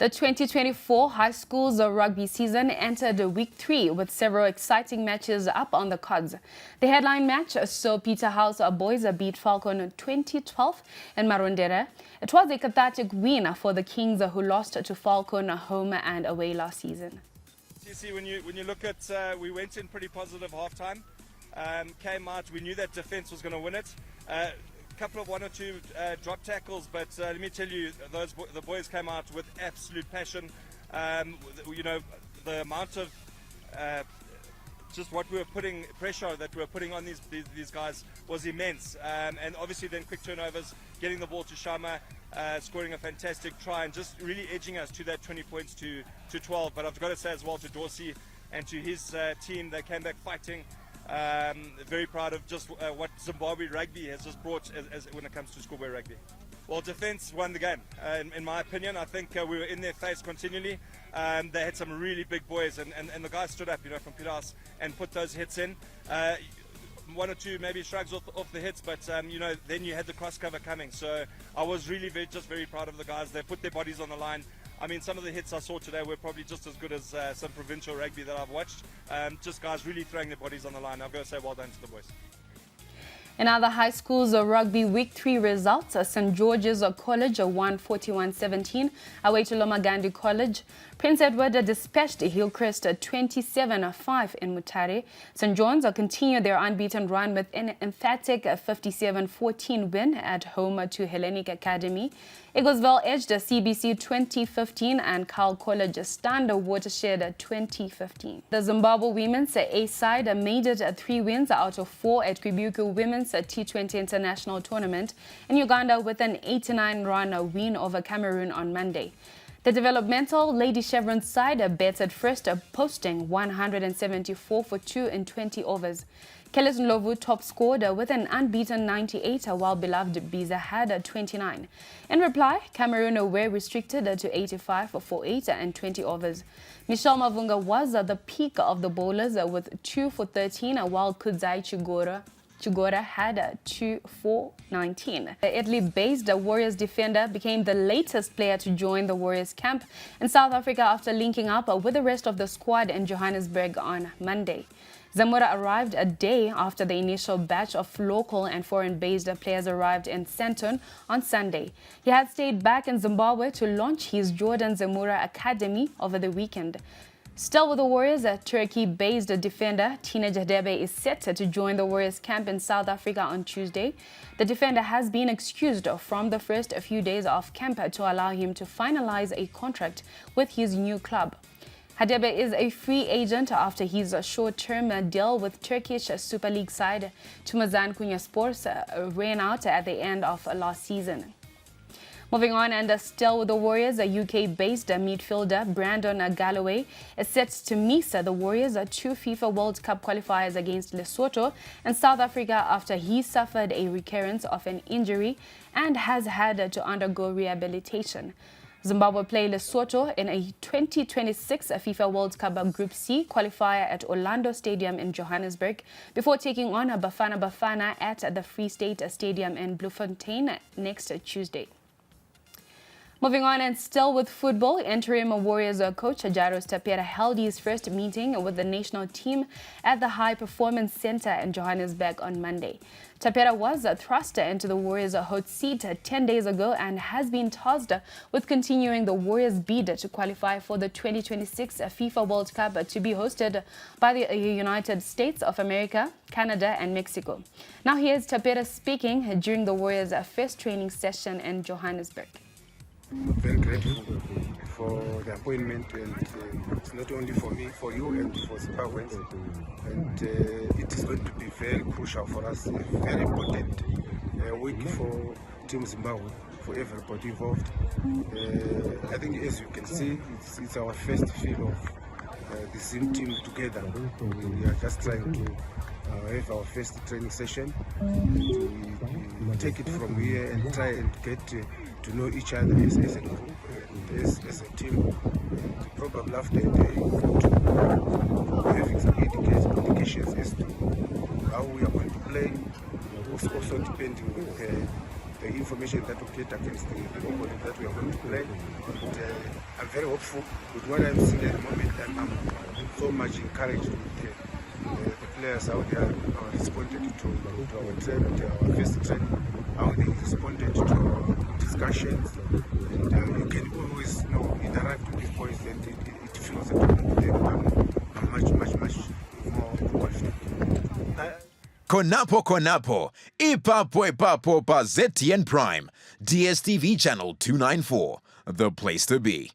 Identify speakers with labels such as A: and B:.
A: The 2024 high schools rugby season entered week 3 with several exciting matches up on the cards. The headline match saw Peterhouse boys beat Falcon 2012 in Marondera. It was a cathartic win for the Kings, who lost to Falcon home and away last season.
B: You see, when you look at, we went in pretty positive halftime. Came out, we knew that defense was going to win it. Couple of one or two drop tackles, but let me tell you, the boys came out with absolute passion. You know, the amount of just what we were putting pressure that we were putting on these guys was immense, and obviously then quick turnovers, getting the ball to Shama, scoring a fantastic try, and just really edging us to that 20 points to 12. But I've got to say as well to Dorsey and to his team, they came back fighting. Very proud of just what Zimbabwe rugby has just brought as when it comes to schoolboy rugby. Well, defence won the game, in my opinion. I think we were in their face continually. They had some really big boys, and the guys stood up, you know, from Pitas and put those hits in. One or two maybe shrugs off the hits, but you know, then you had the cross cover coming. So I was really very proud of the guys. They put their bodies on the line. I mean, some of the hits I saw today were probably just as good as some provincial rugby that I've watched. Just guys really throwing their bodies on the line. I've got to say well done to the boys.
A: In other high schools rugby week 3 results, St. George's College won 41-17 away to Lomagandi College. Prince Edward dispatched Hillcrest 27-5 in Mutare. St. John's continued their unbeaten run with an emphatic 57-14 win at home to Hellenic Academy. Eaglesville edged CBC 20-15 and Carl College stunned Watershed 20-15. The Zimbabwe women's A side made it 3 wins out of 4 at Kwibuku Women's T20 International Tournament in Uganda with an 89-run win over Cameroon on Monday. The developmental Lady Chevron side batted first, posting 174 for 2 in 20 overs. Kellis Ndlovu top scored with an unbeaten 98, while beloved Biza had 29. In reply, Cameroon were restricted to 85 for 8 and 20 overs. Michelle Mavunga was the peak of the bowlers with 2 for 13, while Kudzai Chugora had 2 for 19. The Italy-based Warriors defender became the latest player to join the Warriors camp in South Africa after linking up with the rest of the squad in Johannesburg on Monday. Zemura arrived a day after the initial batch of local and foreign-based players arrived in Sandton on Sunday. He had stayed back in Zimbabwe to launch his Jordan Zemura Academy over the weekend. Still with the Warriors, a Turkey-based defender, teenage Habede, is set to join the Warriors camp in South Africa on Tuesday. The defender has been excused from the first few days of camp to allow him to finalize a contract with his new club. Habede is a free agent after his short-term deal with Turkish Super League side Tumazan Konyaspor ran out at the end of last season. Moving on, and still with the Warriors, a UK-based midfielder Brandon Galloway is set to miss the Warriors' 2 FIFA World Cup qualifiers against Lesotho and South Africa after he suffered a recurrence of an injury and has had to undergo rehabilitation. Zimbabwe play Lesotho in a 2026 FIFA World Cup Group C qualifier at Orlando Stadium in Johannesburg before taking on Bafana Bafana at the Free State Stadium in Bloemfontein next Tuesday. Moving on, and still with football, interim Warriors coach Jairus Tapera held his first meeting with the national team at the High Performance Center in Johannesburg on Monday. Tapera was thrust into the Warriors' hot seat 10 days ago and has been tasked with continuing the Warriors' bid to qualify for the 2026 FIFA World Cup to be hosted by the United States of America, Canada and Mexico. Now here's Tapera speaking during the Warriors' first training session in Johannesburg.
C: Very grateful for the appointment, and it's not only for me, for you and for Zimbabweans, and it is going to be very crucial for us, a very important week for Team Zimbabwe, for everybody involved. I think, as you can see, it's our first feel of the same team together. We are just trying to have our first training session, to take it from here and try and get to know each other as a group, as a team. And probably after a day, having some indications as to how we are going to play, also depending on the the information that we get against the opponent that we are going to play. And, I'm very hopeful with what I'm seeing at the moment, and I'm so much encouraged with the players, how they are responded to our training, our first training, how they responded to discussions. And you can always interact with these boys, and it feels that they become much more confident.
D: Konapo, ipapo pa ZTN Prime, DSTV channel 294, the place to be.